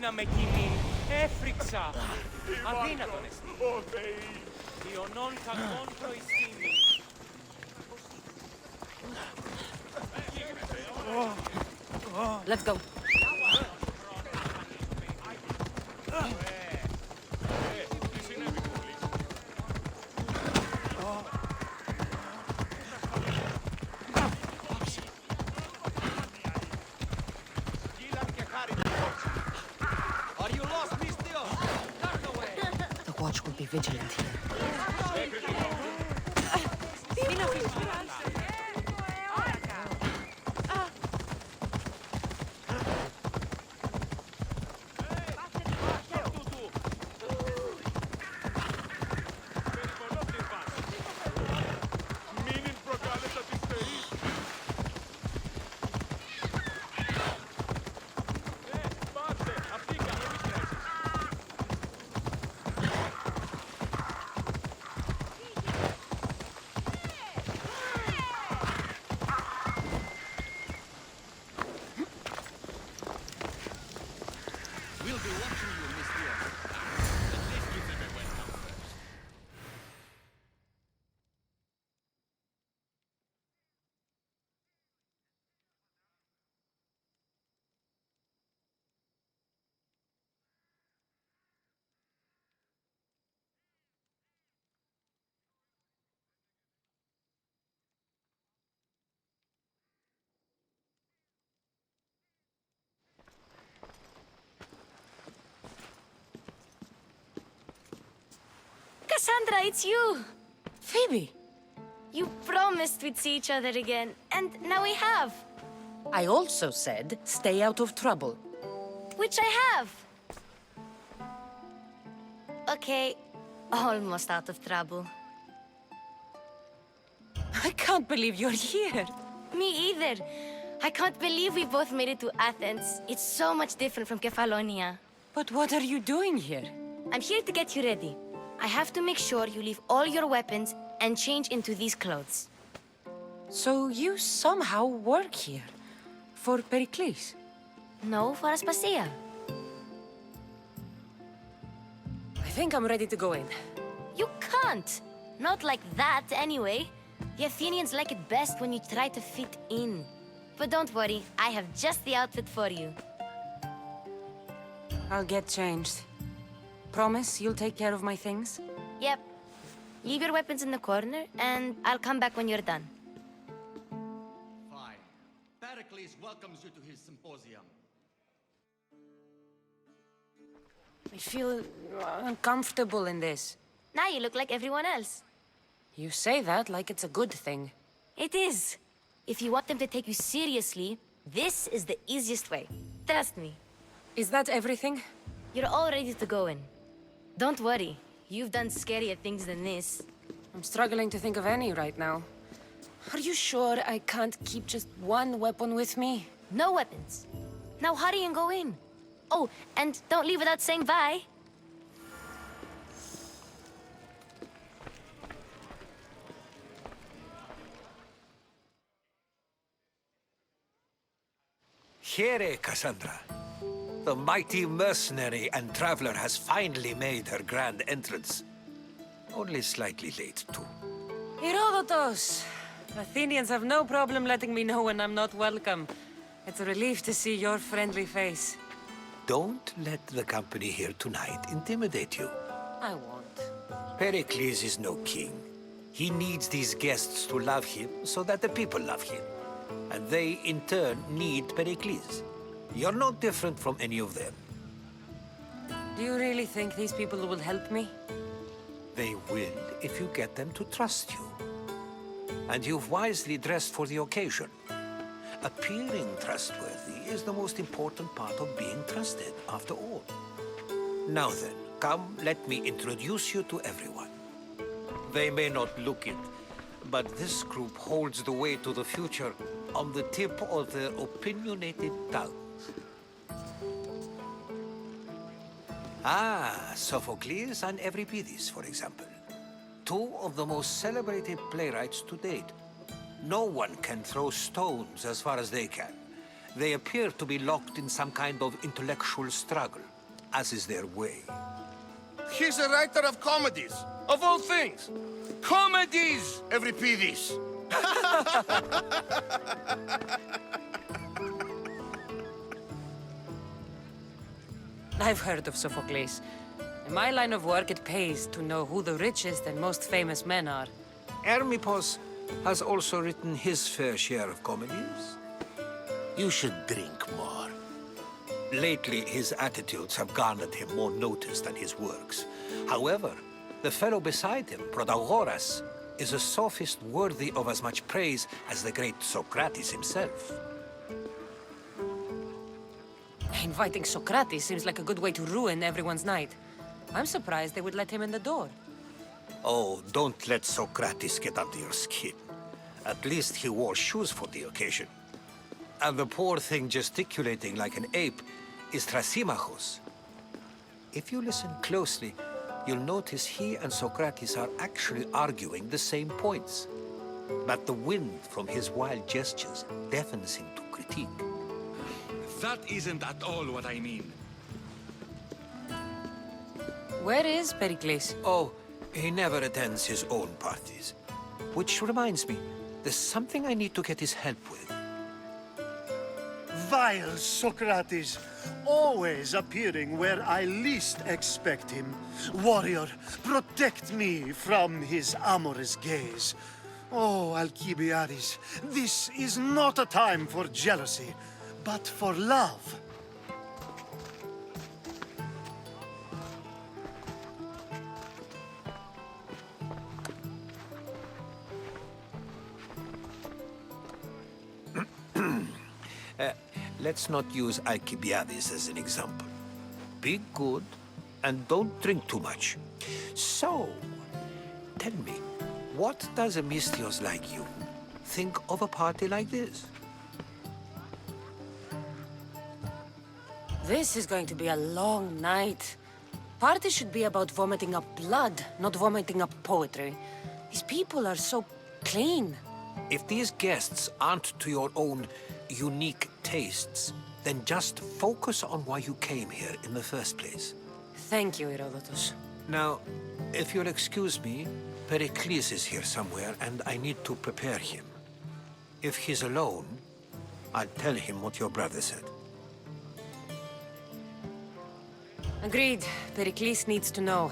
Να με κοινή, έφρυξα. Αδύνατον εστί. Ιωνών κακών προϊστήμη. Let's go. The watch will be vigilant here. Cassandra, it's you! Phoebe! You promised we'd see each other again, and now we have. I also said stay out of trouble. Which I have. Okay, almost out of trouble. I can't believe you're here. Me either. I can't believe we both made it to Athens. It's so much different from Kefalonia. But what are you doing here? I'm here to get you ready. I have to make sure you leave all your weapons and change into these clothes. So you somehow work here? For Perikles? No, for Aspasia. I think I'm ready to go in. You can't! Not like that, anyway. The Athenians like it best when you try to fit in. But don't worry, I have just the outfit for you. I'll get changed. Promise you'll take care of my things? Yep. Leave your weapons in the corner, and I'll come back when you're done. Fine. Perikles welcomes you to his Symposium. I feel uncomfortable in this. Now you look like everyone else. You say that like it's a good thing. It is. If you want them to take you seriously, this is the easiest way. Trust me. Is that everything? You're all ready to go in. Don't worry. You've done scarier things than this. I'm struggling to think of any right now. Are you sure I can't keep just one weapon with me? No weapons. Now hurry and go in. Oh, and don't leave without saying bye. Here, Cassandra. The mighty mercenary and traveler has finally made her grand entrance. Only slightly late, too. Herodotus! Athenians have no problem letting me know when I'm not welcome. It's a relief to see your friendly face. Don't let the company here tonight intimidate you. I won't. Pericles is no king. He needs these guests to love him so that the people love him. And they, in turn, need Pericles. You're not different from any of them. Do you really think these people will help me? They will if you get them to trust you. And you've wisely dressed for the occasion. Appearing trustworthy is the most important part of being trusted, after all. Now then, come, let me introduce you to everyone. They may not look it, but this group holds the way to the future on the tip of their opinionated tongues. Sophocles and Euripides, for example. Two of the most celebrated playwrights to date. No one can throw stones as far as they can. They appear to be locked in some kind of intellectual struggle. as is their way. He's a writer of comedies, of all things. Comedies, Euripides. I've heard of Sophocles. In my line of work, it pays to know who the richest and most famous men are. Hermippos has also written his fair share of comedies. You should drink more. Lately, his attitudes have garnered him more notice than his works. However, the fellow beside him, Protagoras, is a sophist worthy of as much praise as the great Socrates himself. Inviting Socrates seems like a good way to ruin everyone's night. I'm surprised they would let him in the door. Oh, don't let Socrates get under your skin. At least he wore shoes for the occasion. And the poor thing gesticulating like an ape is Thrasymachos. If you listen closely, you'll notice he and Socrates are actually arguing the same points. But the wind from his wild gestures deafens him to critique. That isn't at all what I mean. Where is Perikles? Oh, he never attends his own parties. Which reminds me, there's something I need to get his help with. Vile Socrates, always appearing where I least expect him. Warrior, protect me from his amorous gaze. Oh, Alcibiades, this is not a time for jealousy, but for love. Let's not use Alcibiades as an example. Be good and don't drink too much. So, tell me, what does a Misthios like you think of a party like this? This is going to be a long night. Party should be about vomiting up blood, not vomiting up poetry. These people are so clean. If these guests aren't to your own unique tastes, then just focus on why you came here in the first place. Thank you, Herodotus. Now, if you'll excuse me, Perikles is here somewhere, and I need to prepare him. If he's alone, I'll tell him what your brother said. Agreed. Perikles needs to know.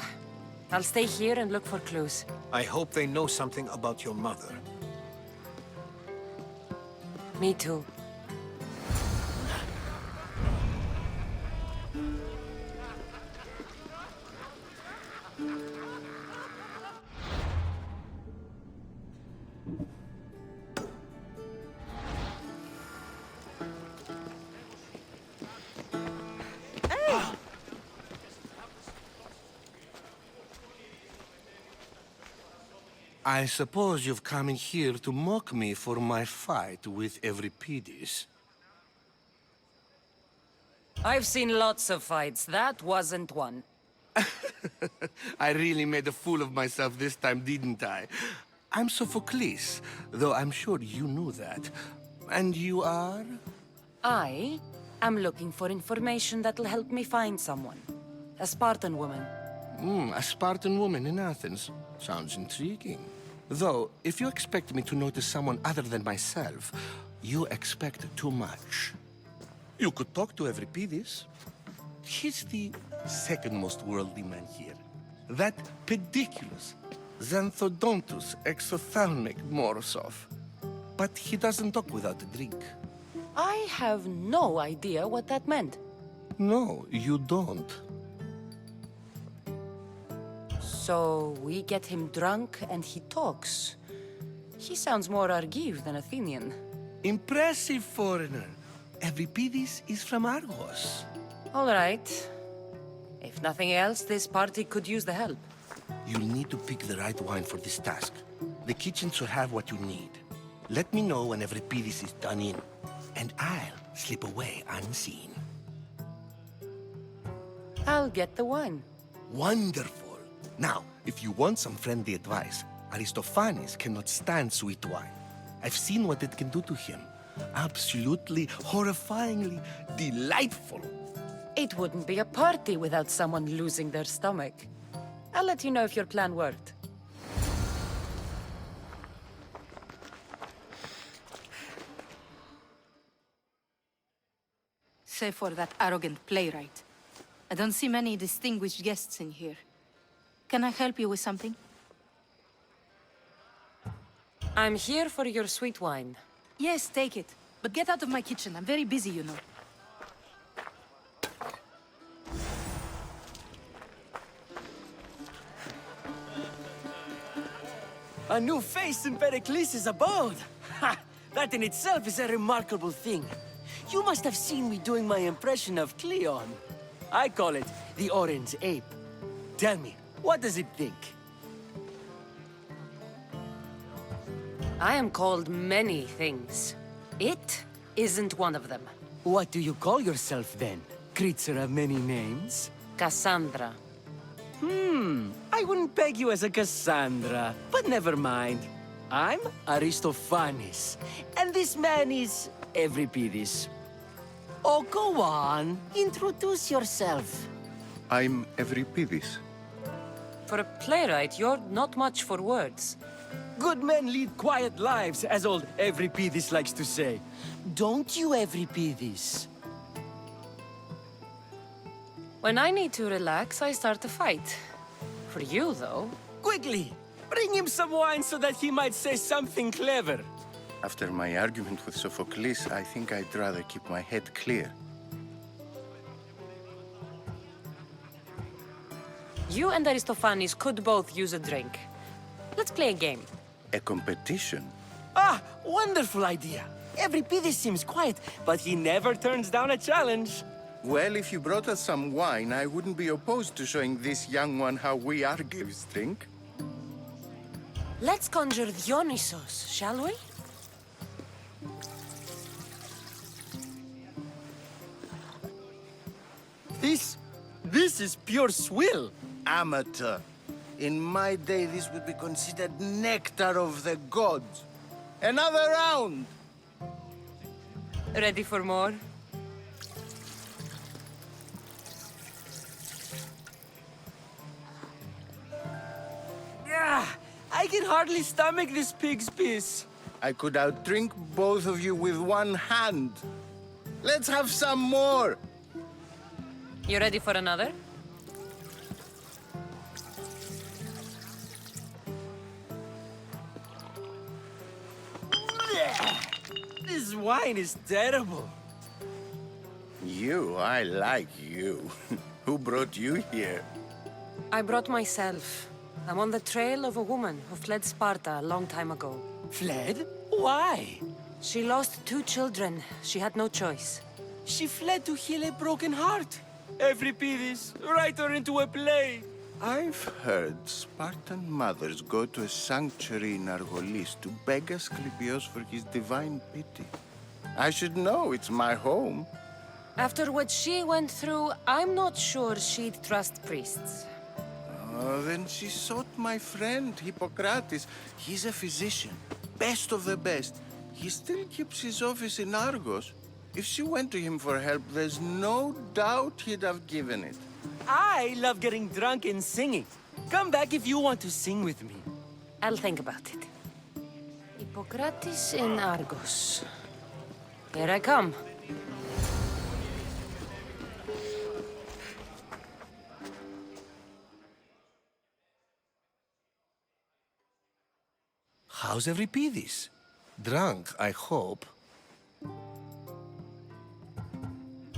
I'll stay here and look for clues. I hope they know something about your mother. Me too. I suppose you've come in here to mock me for my fight with Euripides. I've seen lots of fights. That wasn't one. I really made a fool of myself this time, didn't I? I'm Sophocles, though I'm sure you knew that. And you are? I am looking for information that'll help me find someone. A Spartan woman. A Spartan woman in Athens. Sounds intriguing. Though, if you expect me to notice someone other than myself, you expect too much. You could talk to Euripides. He's the second most worldly man here. That pediculous Xanthodontus exophthalmic Morosov. But he doesn't talk without a drink. I have no idea what that meant. No, you don't. So we get him drunk and he talks. He sounds more Argive than Athenian. Impressive foreigner. Euripides is from Argos. All right. If nothing else, this party could use the help. You'll need to pick the right wine for this task. The kitchen should have what you need. Let me know when Euripides is done in, and I'll slip away unseen. I'll get the wine. Wonderful. Now, if you want some friendly advice, Aristophanes cannot stand sweet wine. I've seen what it can do to him. Absolutely, horrifyingly delightful. It wouldn't be a party without someone losing their stomach. I'll let you know if your plan worked. Save for that arrogant playwright. I don't see many distinguished guests in here. Can I help you with something? I'm here for your sweet wine. Yes, take it. But get out of my kitchen. I'm very busy, you know. A new face in Perikles' abode! Ha! That in itself is a remarkable thing. You must have seen me doing my impression of Cleon. I call it the Orange Ape. Tell me, what does it think? I am called many things. It isn't one of them. What do you call yourself then? Creature of many names? Cassandra. I wouldn't peg you as a Cassandra, but never mind. I'm Aristophanes, and this man is Euripides. Oh, go on. Introduce yourself. I'm Euripides. For a playwright, you're not much for words. Good men lead quiet lives, as old Euripides likes to say. Don't you, Euripides? When I need to relax, I start a fight. For you, though... Quickly! Bring him some wine so that he might say something clever. After my argument with Sophocles, I think I'd rather keep my head clear. You and Aristophanes could both use a drink. Let's play a game. A competition? Ah, wonderful idea. Euripides seems quiet, but he never turns down a challenge. Well, if you brought us some wine, I wouldn't be opposed to showing this young one how we Argives drink. Let's conjure Dionysos, shall we? This is pure swill. Amateur. In my day, this would be considered nectar of the gods. Another round! Ready for more? Yeah, I can hardly stomach this pig's piss. I could outdrink both of you with one hand. Let's have some more! You ready for another? This wine is terrible. I like you. Who brought you here? I brought myself. I'm on the trail of a woman who fled Sparta a long time ago. Fled? Why? She lost 2 children. She had no choice. She fled to heal a broken heart. Euripides, write her into a play. I've heard Spartan mothers go to a sanctuary in Argolis to beg Asclepios for his divine pity. I should know, it's my home. After what she went through, I'm not sure she'd trust priests. Oh, then she sought my friend, Hippocrates. He's a physician, best of the best. He still keeps his office in Argos. If she went to him for help, there's no doubt he'd have given it. I love getting drunk and singing. Come back if you want to sing with me. I'll think about it. Hippocrates in Argos. Here I come. How's Euripides? Drunk, I hope.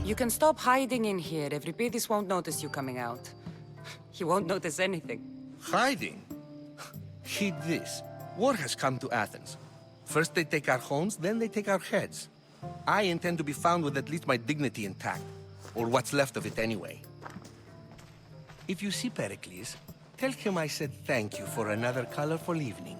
You can stop hiding in here. Euripides won't notice you coming out. He won't notice anything. Hiding? Heed this. War has come to Athens. First they take our homes, then they take our heads. I intend to be found with at least my dignity intact. Or what's left of it anyway. If you see Perikles, tell him I said thank you for another colorful evening.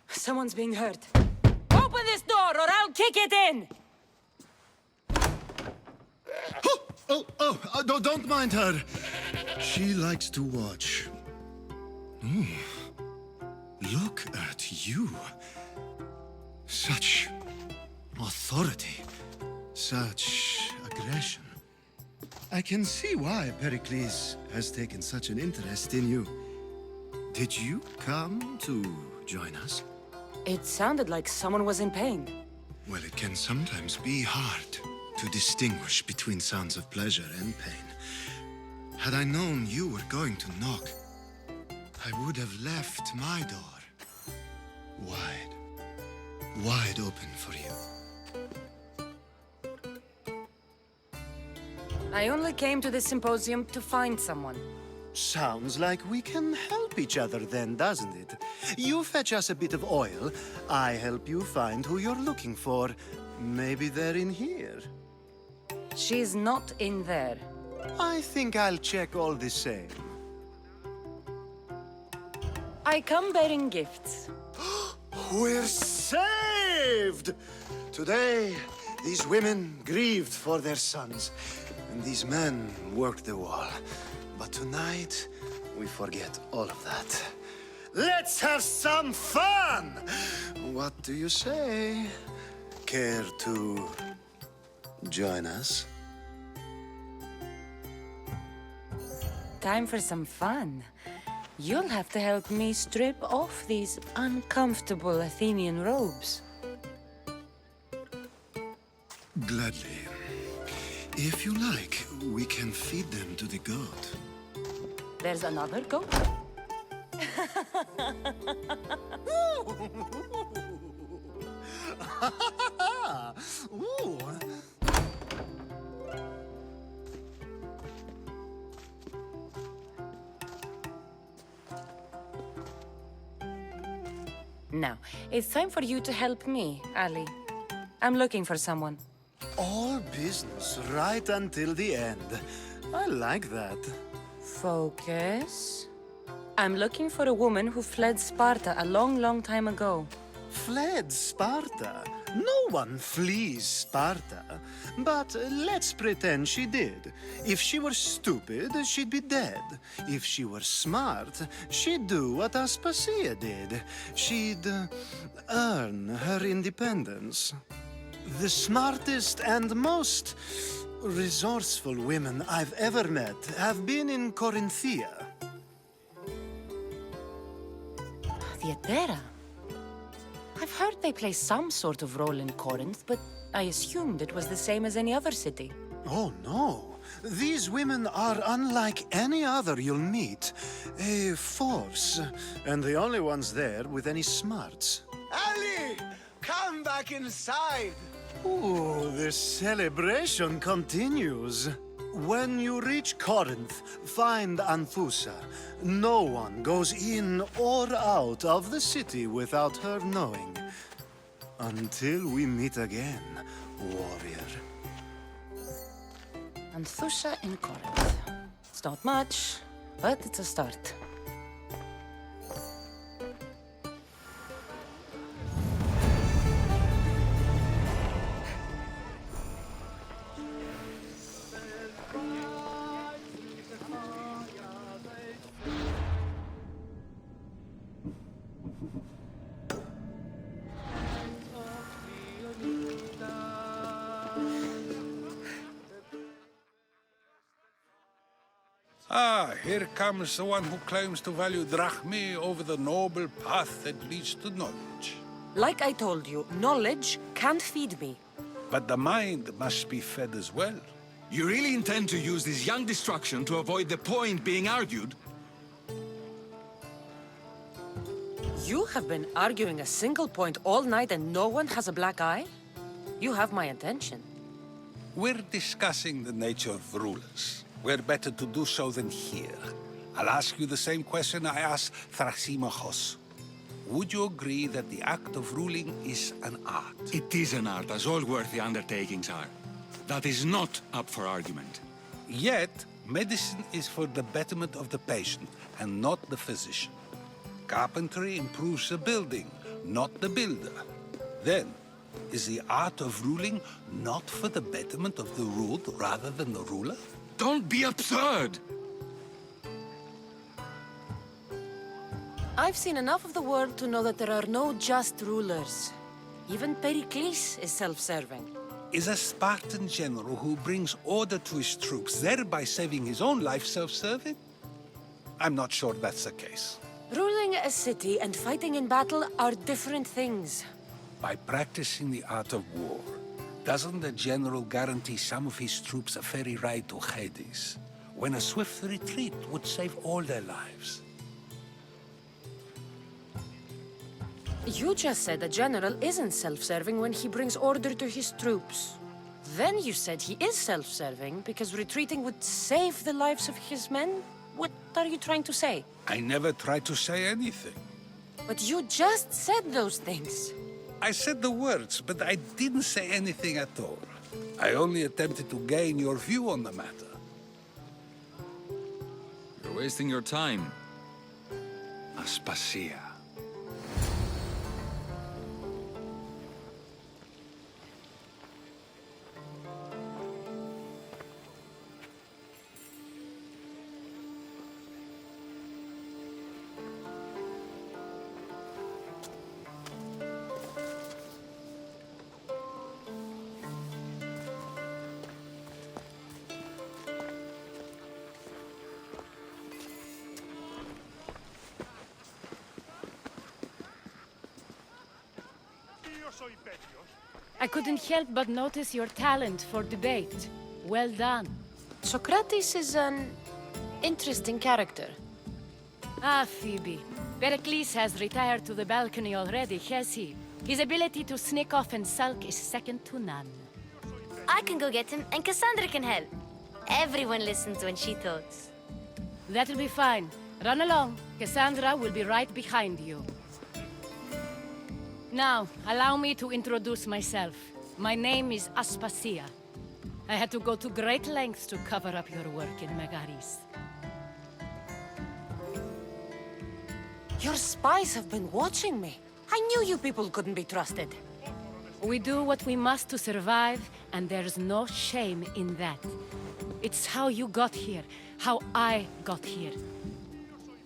Someone's being hurt. Open this door or I'll kick it in! Don't mind her. She likes to watch. Look at you. Such authority. Such aggression. I can see why Perikles has taken such an interest in you. Did you come to join us? It sounded like someone was in pain. Well, it can sometimes be hard to distinguish between sounds of pleasure and pain. Had I known you were going to knock, I would have left my door wide open for you. I only came to the Symposium to find someone. Sounds like we can help each other then, doesn't it? You fetch us a bit of oil, I help you find who you're looking for. Maybe they're in here. She's not in there. I think I'll check all the same. I come bearing gifts. We're saved! Today, these women grieved for their sons, and these men worked the wall. But tonight, we forget all of that. Let's have some fun! What do you say? Care to join us? Time for some fun. You'll have to help me strip off these uncomfortable Athenian robes. Gladly. If you like, we can feed them to the goat. There's another goat? Ooh. Now, it's time for you to help me, Ali. I'm looking for someone. All business right until the end. I like that. Focus. I'm looking for a woman who fled Sparta a long, long time ago. Fled Sparta? No one flees Sparta. But let's pretend she did. If she were stupid, she'd be dead. If she were smart, she'd do what Aspasia did. She'd earn her independence. The smartest and most resourceful women I've ever met have been in Corinthia. Theatera. I've heard they play some sort of role in Corinth, but I assumed it was the same as any other city. Oh, no. These women are unlike any other you'll meet. A force, and the only ones there with any smarts. Ali! Come back inside! Ooh, the celebration continues. When you reach Corinth, find Anthusa. No one goes in or out of the city without her knowing. Until we meet again, warrior. Anthusa in Corinth. It's not much, but it's a start. Ah, here comes the one who claims to value drachmae over the noble path that leads to knowledge. Like I told you, knowledge can't feed me. But the mind must be fed as well. You really intend to use this young destruction to avoid the point being argued? You have been arguing a single point all night and no one has a black eye? You have my attention. We're discussing the nature of rulers. Where better to do so than here? I'll ask you the same question I asked Thrasymachos. Would you agree that the act of ruling is an art? It is an art, as all worthy undertakings are. That is not up for argument. Yet, Medicine is for the betterment of the patient, and not the physician. Carpentry improves the building, not the builder. Then, is the art of ruling not for the betterment of the ruled rather than the ruler? Don't be absurd! I've seen enough of the world to know that there are no just rulers. Even Perikles is self-serving. Is a Spartan general who brings order to his troops, thereby saving his own life, self-serving? I'm not sure that's the case. Ruling a city and fighting in battle are different things. By practicing the art of war, doesn't the general guarantee some of his troops a ferry ride to Hades, when a swift retreat would save all their lives? You just said a general isn't self-serving when he brings order to his troops. Then you said he is self-serving because retreating would save the lives of his men? What are you trying to say? I never tried to say anything. But you just said those things. I said the words, but I didn't say anything at all. I only attempted to gain your view on the matter. You're wasting your time. Aspasia. I couldn't help but notice your talent for debate. Well done. Socrates is an interesting character. Ah, Phoebe. Pericles has retired to the balcony already, has he? His ability to sneak off and sulk is second to none. I can go get him, and Cassandra can help. Everyone listens when she talks. That'll be fine. Run along. Cassandra will be right behind you. Now, allow me to introduce myself. My name is Aspasia. I had to go to great lengths to cover up your work in Megaris. Your spies have been watching me. I knew you people couldn't be trusted. We do what we must to survive, and there's no shame in that. It's how you got here, how I got here.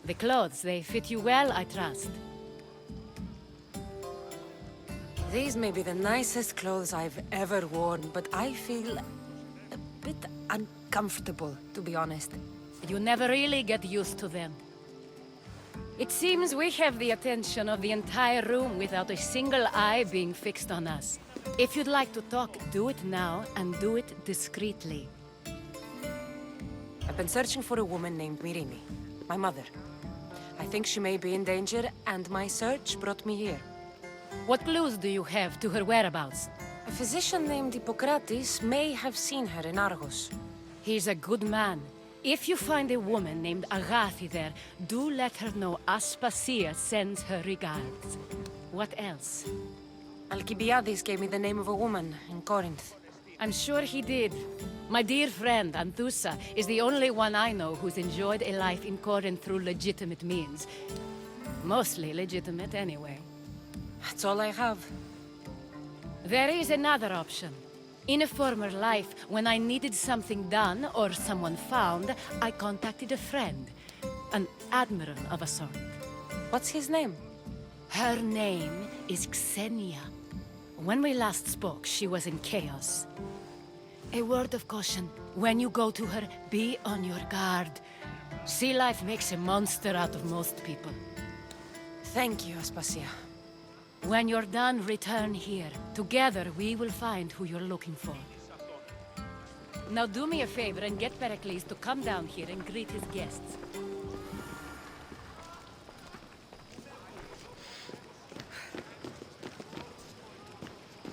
The clothes, they fit you well, I trust. These may be the nicest clothes I've ever worn, but I feel a bit uncomfortable, to be honest. You never really get used to them. It seems we have the attention of the entire room without a single eye being fixed on us. If you'd like to talk, do it now, and do it discreetly. I've been searching for a woman named Myrine, my mother. I think she may be in danger, and my search brought me here. What clues do you have to her whereabouts? A physician named Hippocrates may have seen her in Argos. He's a good man. If you find a woman named Agathi there, do let her know Aspasia sends her regards. What else? Alcibiades gave me the name of a woman in Corinth. I'm sure he did. My dear friend, Anthusa, is the only one I know who's enjoyed a life in Corinth through legitimate means. Mostly legitimate, anyway. That's all I have. There is another option. In a former life, when I needed something done or someone found, I contacted a friend. An admiral of a sort. What's his name? Her name is Xenia. When we last spoke, she was in chaos. A word of caution. When you go to her, be on your guard. Sea life makes a monster out of most people. Thank you, Aspasia. When you're done, return here. Together, we will find who you're looking for. Now do me a favor and get Perikles to come down here and greet his guests.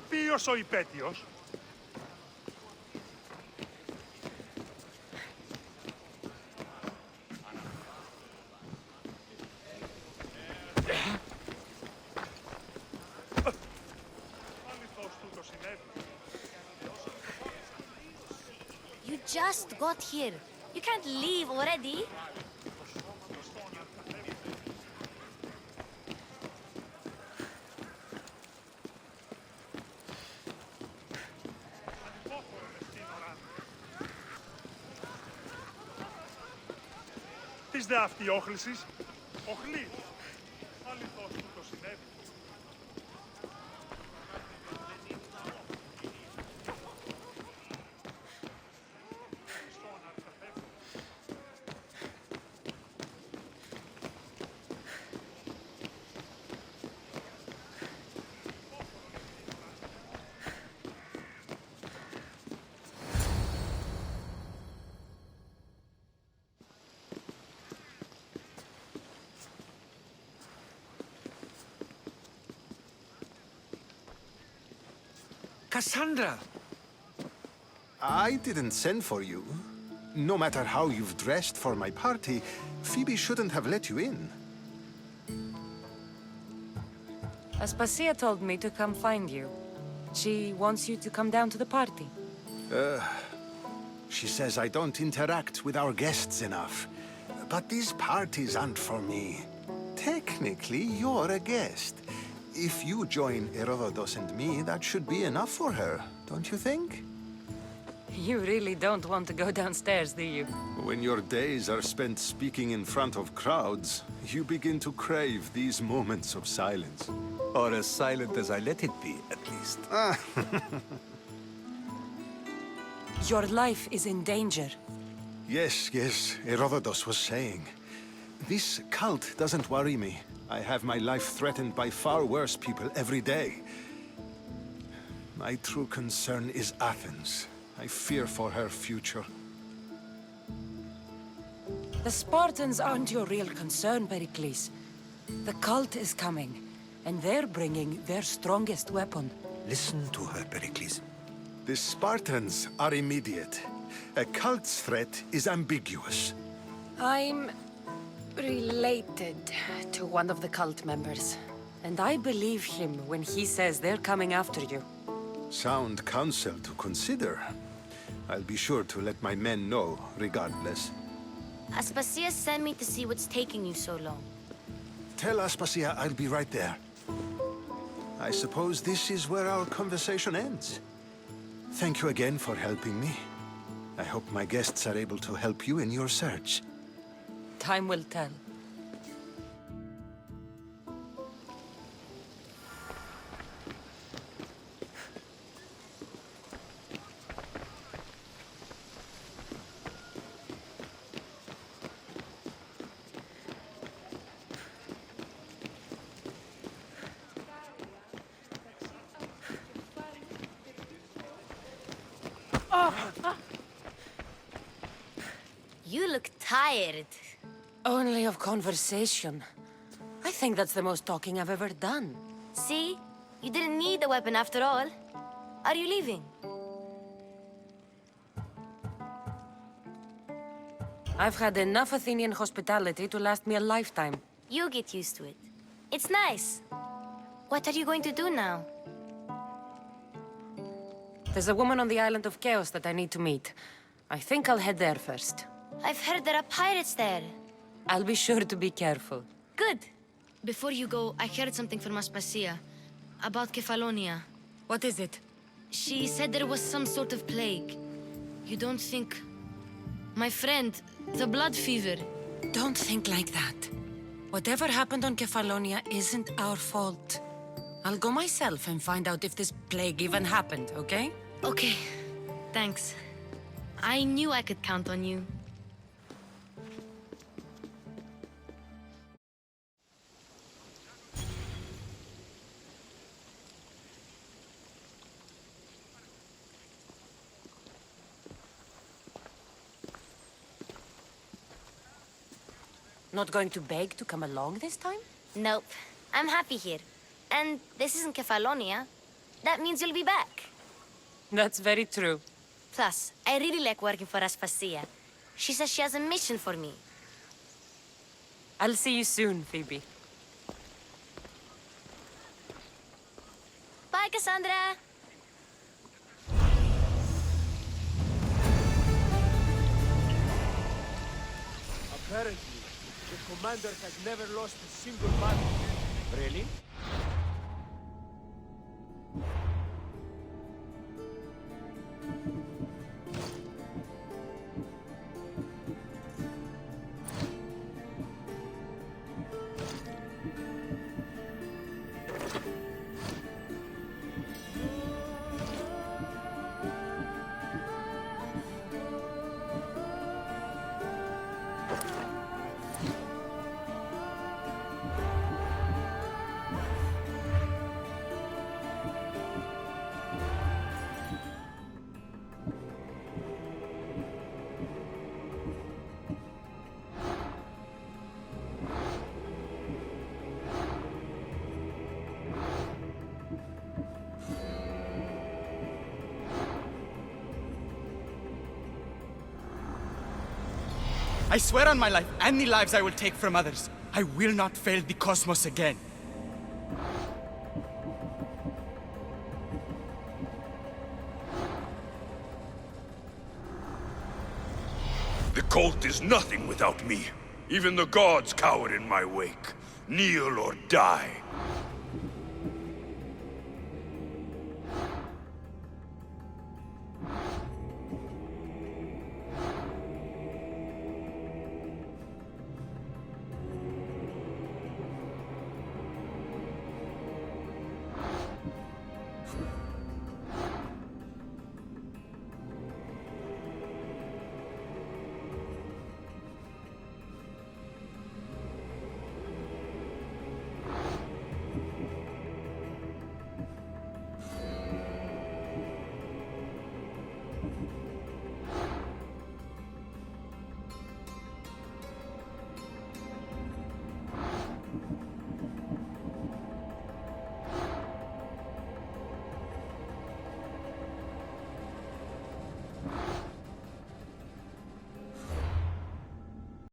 Ποιος ο υπέτειος? You just got here. You can't leave already. Τι δε αυτή όχλησης? Οχλή. Αληθώς που το συνέβη. Cassandra! I didn't send for you. No matter how you've dressed for my party, Phoebe shouldn't have let you in. Aspasia told me to come find you. She wants you to come down to the party. She says I don't interact with our guests enough. But these parties aren't for me. Technically, you're a guest. If you join Herodotus and me, that should be enough for her, don't you think? You really don't want to go downstairs, do you? When your days are spent speaking in front of crowds, you begin to crave these moments of silence. Or as silent as I let it be, at least. Your life is in danger. Yes, Herodotus was saying. This cult doesn't worry me. I have my life threatened by far worse people every day. My true concern is Athens. I fear for her future. The Spartans aren't your real concern, Perikles. The cult is coming, and they're bringing their strongest weapon. Listen to her, Perikles. The Spartans are immediate. A cult's threat is ambiguous. I'm related to one of the cult members, and I believe him when he says they're coming after you. Sound counsel to consider. I'll be sure to let my men know, regardless. Aspasia sent me to see what's taking you so long. Tell Aspasia I'll be right there. I suppose this is where our conversation ends. Thank you again for helping me. I hope my guests are able to help you in your search. Time will tell. You look tired. Only of conversation. I think that's the most talking I've ever done. See? You didn't need the weapon after all. Are you leaving? I've had enough Athenian hospitality to last me a lifetime. You get used to it. It's nice. What are you going to do now? There's a woman on the island of Chaos that I need to meet. I think I'll head there first. I've heard there are pirates there. I'll be sure to be careful. Good. Before you go, I heard something from Aspasia. About Kefalonia. What is it? She said there was some sort of plague. You don't think... My friend, the blood fever. Don't think like that. Whatever happened on Kefalonia isn't our fault. I'll go myself and find out if this plague even happened, okay? Okay. Thanks. I knew I could count on you. Not going to beg to come along this time? Nope. I'm happy here. And this isn't Kefalonia. That means you'll be back. That's very true. Plus, I really like working for Aspasia. She says she has a mission for me. I'll see you soon, Phoebe. Bye, Cassandra! Apparently, the commander has never lost a single battle. Really? I swear on my life and the lives I will take from others, I will not fail the cosmos again. The cult is nothing without me. Even the gods cower in my wake. Kneel or die.